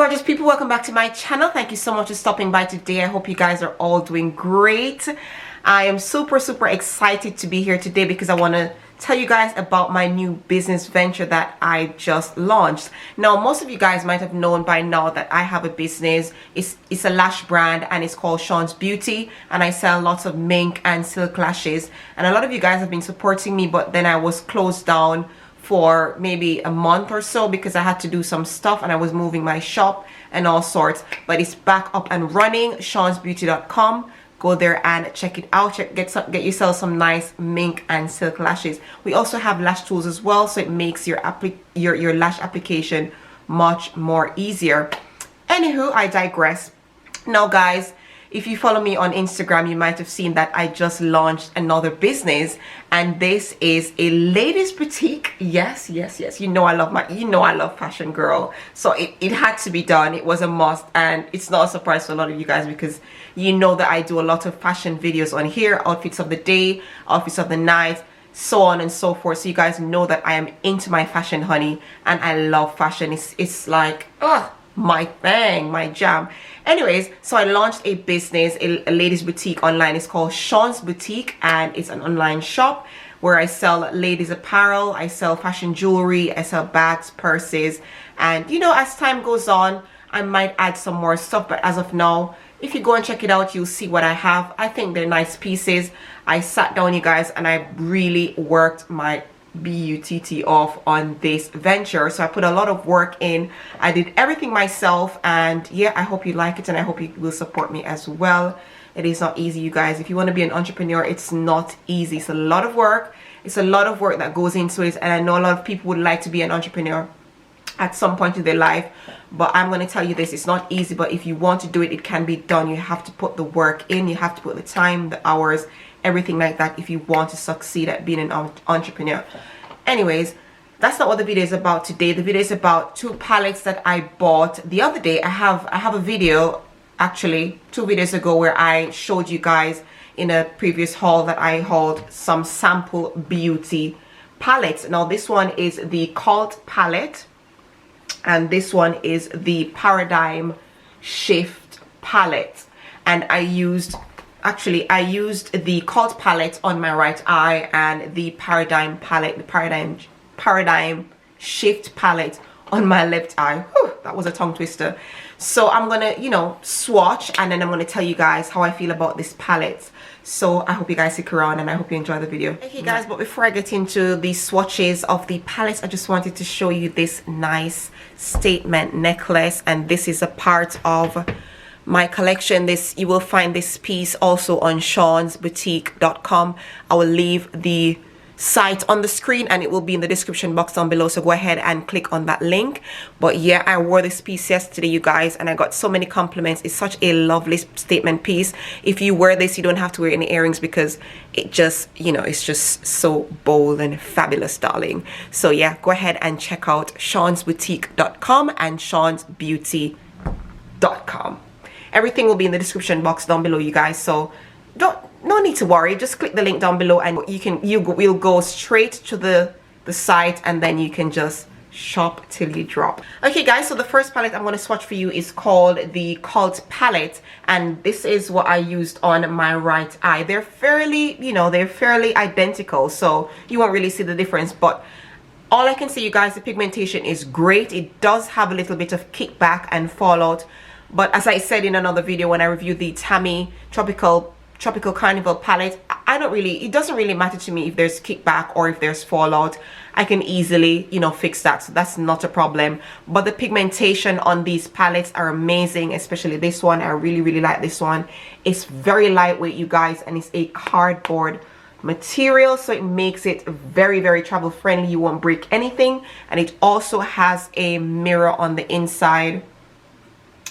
gorgeous people, welcome back to my channel. Thank you so much for stopping by today. I hope you guys are all doing great. I am super excited to be here today because I want to tell you guys about my new business venture that I just launched. Now, most of you guys might have known by now that I have a business. It's a lash brand and it's called Shaunz Beauty, and I sell lots of mink and silk lashes, and a lot of you guys have been supporting me, but then I was closed down for maybe a month or so because I had to do some stuff and I was moving my shop and all sorts. But it's back up and running. ShaunzBeauty.com. Go there and check it out. Get yourself some nice mink and silk lashes. We also have lash tools as well, so it makes your lash application much more easier. Anywho, I digress. Now guys, if you follow me on Instagram, you might have seen that I just launched another business, and this is a ladies boutique. Yes. You know I love fashion, girl. So it had to be done. It was a must, and it's not a surprise to a lot of you guys because you know that I do a lot of fashion videos on here, outfits of the day, outfits of the night, so on and so forth. So you guys know that I am into my fashion, honey, and I love fashion. It's like, my thing, my jam. Anyways, so I launched a business, a ladies boutique online. It's called Shaunz Boutique, and it's an online shop where I sell ladies apparel, I sell fashion jewelry, I sell bags, purses, and you know, as time goes on, I might add some more stuff, but as of now, if you go and check it out, you'll see what I have. I think they're nice pieces. I sat down, you guys, and I really worked my butt off on this venture. So I put a lot of work in. I did everything myself, and yeah, I hope you like it, and I hope you will support me as well. It is not easy, you guys. If you want to be an entrepreneur, it's not easy. It's a lot of work. It's a lot of work that goes into it, and I know a lot of people would like to be an entrepreneur at some point in their life, but I'm going to tell you this, it's not easy. But if you want to do it, it can be done. You have to put the work in, you have to put the time, the hours, everything like that if you want to succeed at being an entrepreneur. Anyways, that's not what the video is about today. The video is about two palettes that I bought the other day. I have a video, actually 2 videos ago, where I showed you guys in a previous haul that I hauled some sample beauty palettes. Now this one is the Cult palette, and this one is the Paradigm Shift palette, and I used the Cult palette on my right eye and the Paradigm palette, the Paradigm Shift palette on my left eye. Whew, that was a tongue twister. So I'm gonna, you know, swatch, and then I'm gonna tell you guys how I feel about this palette. So I hope you guys stick around, and I hope you enjoy the video. Okay guys, but before I get into the swatches of the palettes, I just wanted to show you this nice statement necklace, and this is a part of my collection. You will find this piece also on ShaunzBoutique.com. I will leave the site on the screen, and it will be in the description box down below, so go ahead and click on that link. But yeah, I wore this piece yesterday, you guys, and I got so many compliments. It's such a lovely statement piece. If you wear this, you don't have to wear any earrings because it just, you know, it's just so bold and fabulous, darling. So yeah, go ahead and check out ShaunzBoutique.com and ShaunzBeauty.com. Everything will be in the description box down below, you guys, so no need to worry. Just click the link down below, and we'll go straight to the site, and then you can just shop till you drop. Okay guys, so the first palette I'm going to swatch for you is called the Cult palette, and this is what I used on my right eye. They're fairly, you know, they're fairly identical, so you won't really see the difference, but all I can say, you guys, the pigmentation is great. It does have a little bit of kickback and fallout, but as I said in another video when I reviewed the Tammy Tropical Carnival palette, it doesn't really matter to me if there's kickback or if there's fallout. I can easily, you know, fix that, so that's not a problem. But the pigmentation on these palettes are amazing, especially this one. I really like this one. It's very lightweight, you guys, and it's a cardboard material, so it makes it very travel friendly. You won't break anything, and it also has a mirror on the inside.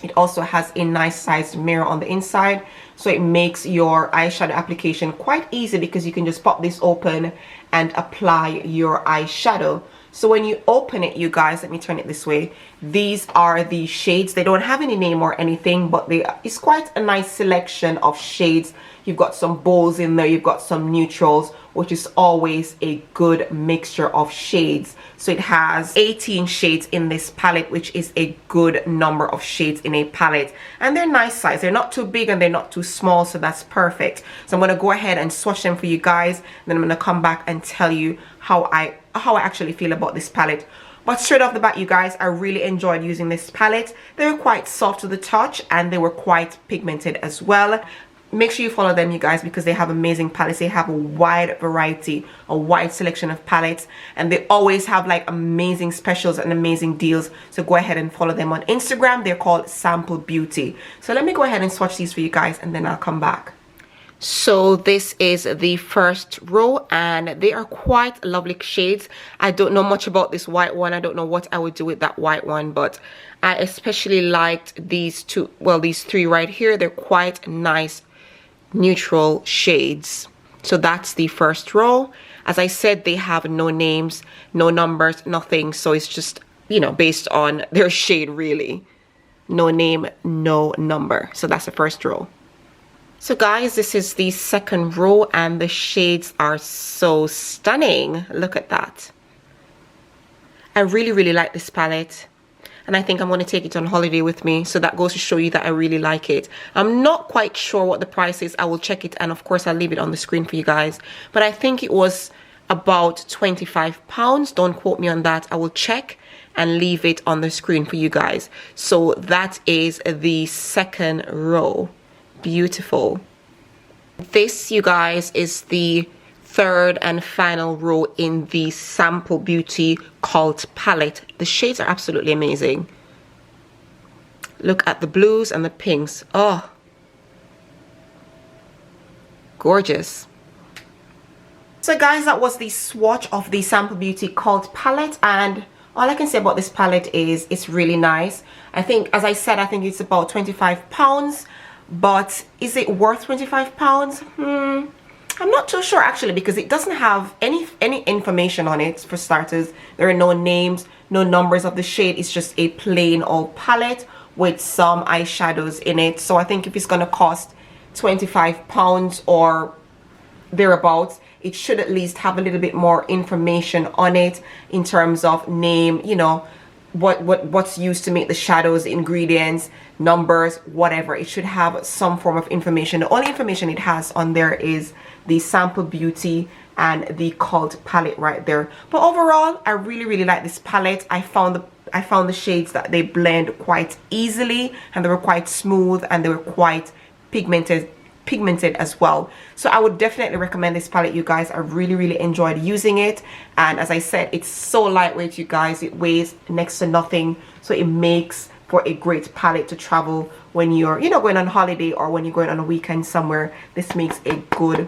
It also has a nice sized mirror on the inside, so it makes your eyeshadow application quite easy because you can just pop this open and apply your eyeshadow. So when you open it, you guys, let me turn it this way, these are the shades. They don't have any name or anything, but it's quite a nice selection of shades. You've got some bolds in there, you've got some neutrals, which is always a good mixture of shades. So it has 18 shades in this palette, which is a good number of shades in a palette, and they're nice size. They're not too big and they're not too small, so that's perfect. So I'm going to go ahead and swatch them for you guys, then I'm going to come back and tell you how I actually feel about this palette. But straight off the bat, you guys, I really enjoyed using this palette. They were quite soft to the touch and they were quite pigmented as well. Make sure you follow them, you guys, because they have amazing palettes. They have a wide variety, a wide selection of palettes, and they always have like amazing specials and amazing deals. So go ahead and follow them on Instagram. They're called Sample Beauty. So let me go ahead and swatch these for you guys, and then I'll come back. So this is the first row, and they are quite lovely shades. I don't know much about this white one. I don't know what I would do with that white one, but I especially liked these two, well, these three right here. They're quite nice neutral shades. So that's the first row. As I said, they have no names, no numbers, nothing. So it's just, you know, based on their shade, really. No name, no number. So that's the first row. So guys, this is the second row, and the shades are so stunning. Look at that. I really like this palette, and I think I'm going to take it on holiday with me. So that goes to show you that I really like it. I'm not quite sure what the price is. I will check it, and of course I'll leave it on the screen for you guys. But I think it was about £25. Don't quote me on that. I will check and leave it on the screen for you guys. So that is the second row. Beautiful. This, you guys, is the third and final row in the Sample Beauty Cult palette. The shades are absolutely amazing. Look at the blues and the pinks. Oh, gorgeous. So guys, that was the swatch of the Sample Beauty Cult palette, and all I can say about this palette is it's really nice. I think, as I said, I think it's about £25. But is it worth £25? I'm not too sure actually, because it doesn't have any information on it. For starters, there are no names, no numbers of the shade. It's just a plain old palette with some eyeshadows in it. So I think if it's gonna cost £25 or thereabouts, it should at least have a little bit more information on it in terms of name, you know, what's used to make the shadows, ingredients, numbers, whatever. It should have some form of information. The only information it has on there is the Sample Beauty and the Cult palette right there. But overall, I really like this palette. I found the shades that they blend quite easily, and they were quite smooth, and they were quite pigmented as well. So I would definitely recommend this palette, you guys. I really enjoyed using it, and as I said, it's so lightweight, you guys. It weighs next to nothing, so it makes for a great palette to travel when you're, you know, going on holiday or when you're going on a weekend somewhere. This makes a good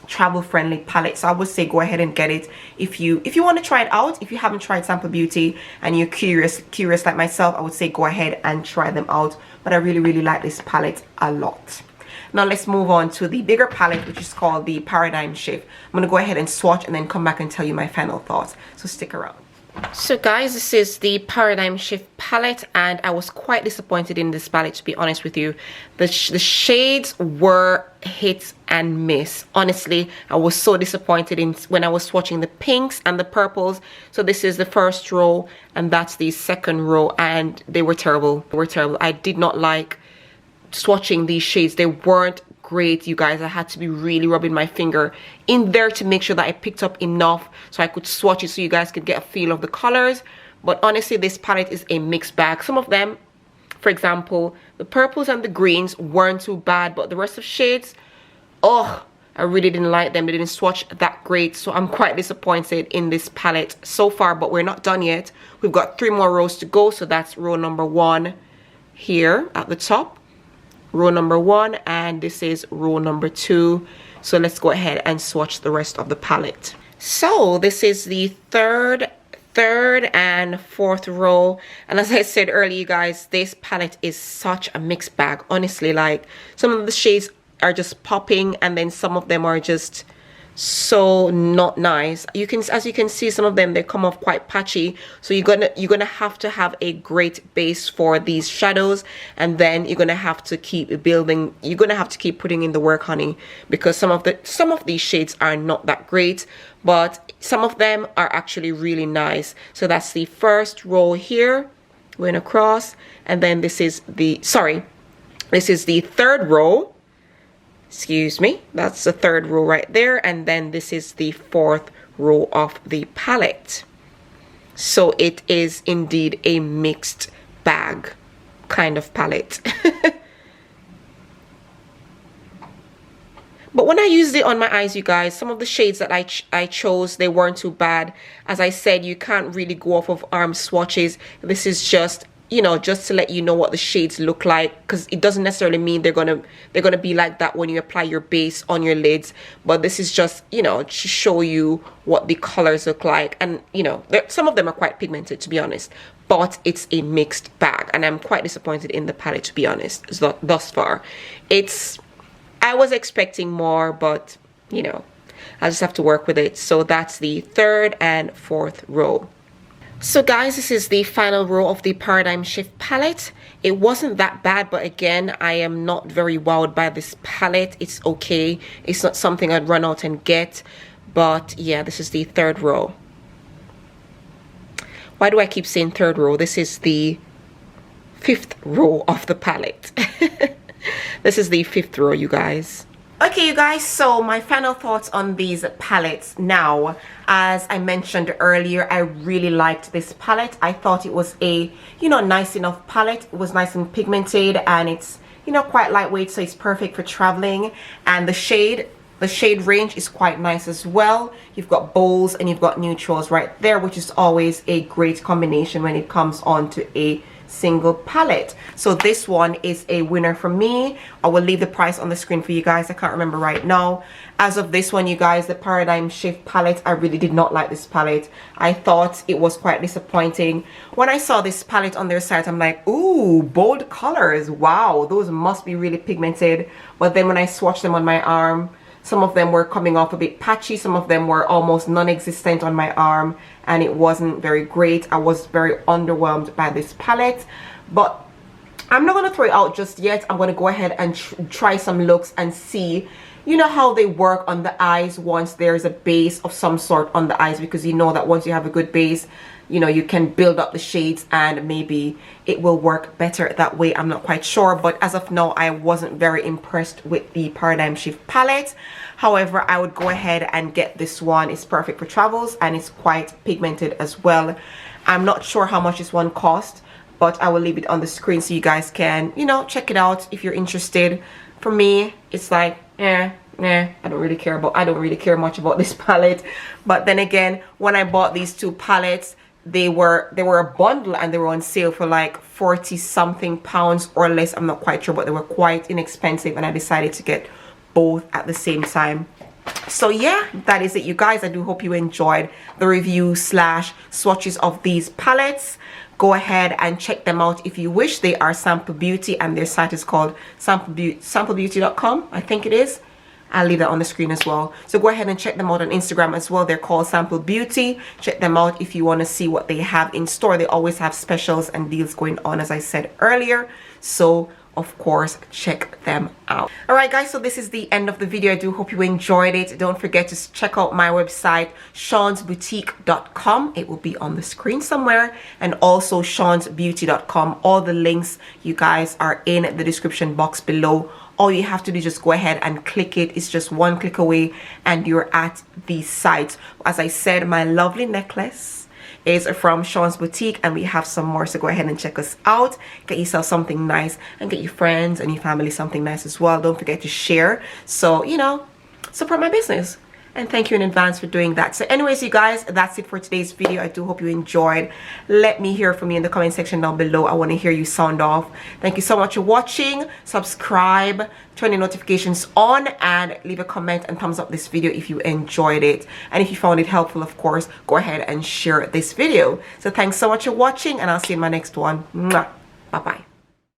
travel friendly palette. So I would say go ahead and get it if you want to try it out. If you haven't tried Sample Beauty and you're curious like myself, I would say go ahead and try them out. But I really like this palette a lot. Now let's move on to the bigger palette, which is called the Paradigm Shift. I'm going to go ahead and swatch and then come back and tell you my final thoughts. So stick around. So guys, this is the Paradigm Shift palette, and I was quite disappointed in this palette, to be honest with you. The shades were hit and miss. Honestly, I was so disappointed when I was swatching the pinks and the purples. So this is the first row, and that's the second row, and they were terrible. They were terrible. I did not like swatching these shades. They weren't great, you guys. I had to be really rubbing my finger in there to make sure that I picked up enough so I could swatch it so you guys could get a feel of the colors. But honestly, this palette is a mixed bag. Some of them, for example, the purples and the greens weren't too bad, but the rest of shades, oh, I really didn't like them. They didn't swatch that great, so I'm quite disappointed in this palette so far. But we're not done yet. We've got 3 more rows to go. So that's row number 1 here at the top, row number 1, and this is row number 2. So let's go ahead and swatch the rest of the palette. So this is the third and fourth row, and as I said earlier, you guys, this palette is such a mixed bag. Honestly, like, some of the shades are just popping, and then some of them are just so not nice. You can, as you can see, some of them, they come off quite patchy, so you're gonna have to have a great base for these shadows, and then you're gonna have to keep building. You're gonna have to keep putting in the work, honey, because some of these shades are not that great, but some of them are actually really nice. So that's the first row here, going across, and then this is the third row. Excuse me, that's the third row right there, and then this is the fourth row of the palette. So it is indeed a mixed bag kind of palette. But when I used it on my eyes, you guys, some of the shades that I chose, they weren't too bad. As I said, you can't really go off of arm swatches. This is just, you know, just to let you know what the shades look like, because it doesn't necessarily mean they're gonna be like that when you apply your base on your lids. But this is just, you know, to show you what the colors look like. And you know, some of them are quite pigmented, to be honest, but it's a mixed bag, and I'm quite disappointed in the palette, to be honest, thus far. I was expecting more, but you know, I just have to work with it. So that's the third and fourth row. So guys, this is the final row of the Paradigm Shift palette. It wasn't that bad, but again, I am not very wowed by this palette. It's okay. It's not something I'd run out and get. But yeah, this is the third row. Why do I keep saying third row? This is the fifth row of the palette. This is the fifth row, you guys. Okay, you guys, so my final thoughts on these palettes now. As I mentioned earlier, I really liked this palette. I thought it was a, you know, nice enough palette. It was nice and pigmented, and it's, you know, quite lightweight, so it's perfect for traveling. And the shade range is quite nice as well. You've got bolds and you've got neutrals right there, which is always a great combination when it comes on to a single palette. So this one is a winner for me. I will leave the price on the screen for you guys. I can't remember right now. As of this one, you guys, the Paradigm Shift palette, I really did not like this palette. I thought it was quite disappointing. When I saw this palette on their site, I'm like, ooh, bold colors, wow, those must be really pigmented. But then when I swatched them on my arm, some of them were coming off a bit patchy, some of them were almost non-existent on my arm, and it wasn't very great. I was very underwhelmed by this palette, but I'm not going to throw it out just yet. I'm going to go ahead and try some looks and see, you know, how they work on the eyes once there's a base of some sort on the eyes, because you know that once you have a good base, you know, you can build up the shades and maybe it will work better that way. I'm not quite sure, but as of now, I wasn't very impressed with the Paradigm Shift palette. However, I would go ahead and get this one. It's perfect for travels and it's quite pigmented as well. I'm not sure how much this one cost, but I will leave it on the screen so you guys can, you know, check it out if you're interested. For me, it's like, I don't really care much about this palette. But then again, when I bought these two palettes, they were a bundle and they were on sale for like 40 something pounds or less. I'm not quite sure, but they were quite inexpensive, and I decided to get both at the same time. So yeah, that is it, you guys. I do hope you enjoyed the review slash swatches of these palettes. Go ahead and check them out if you wish. They are Sample Beauty and their site is called samplebeauty.com, I think it is. I'll leave that on the screen as well. So go ahead and check them out on Instagram as well. They're called Sample Beauty. Check them out if you want to see what they have in store. They always have specials and deals going on, as I said earlier. So of course, check them out. All right, guys, so this is the end of the video. I do hope you enjoyed it. Don't forget to check out my website, shaunzboutique.com. It will be on the screen somewhere, and also shaunzbeauty.com. All the links, you guys, are in the description box below. All you have to do is just go ahead and click it. It's just one click away and you're at the site. As I said, my lovely necklace is from Shaunz Boutique, and we have some more, so go ahead and check us out. Get yourself something nice and get your friends and your family something nice as well. Don't forget to share, so you know, support my business. And thank you in advance for doing that. So anyways, you guys, that's it for today's video. I do hope you enjoyed. Let me hear from you in the comment section down below. I want to hear you sound off. Thank you so much for watching. Subscribe, turn your notifications on, and leave a comment and thumbs up this video if you enjoyed it. And if you found it helpful, of course, go ahead and share this video. So thanks so much for watching, and I'll see you in my next one. Bye bye.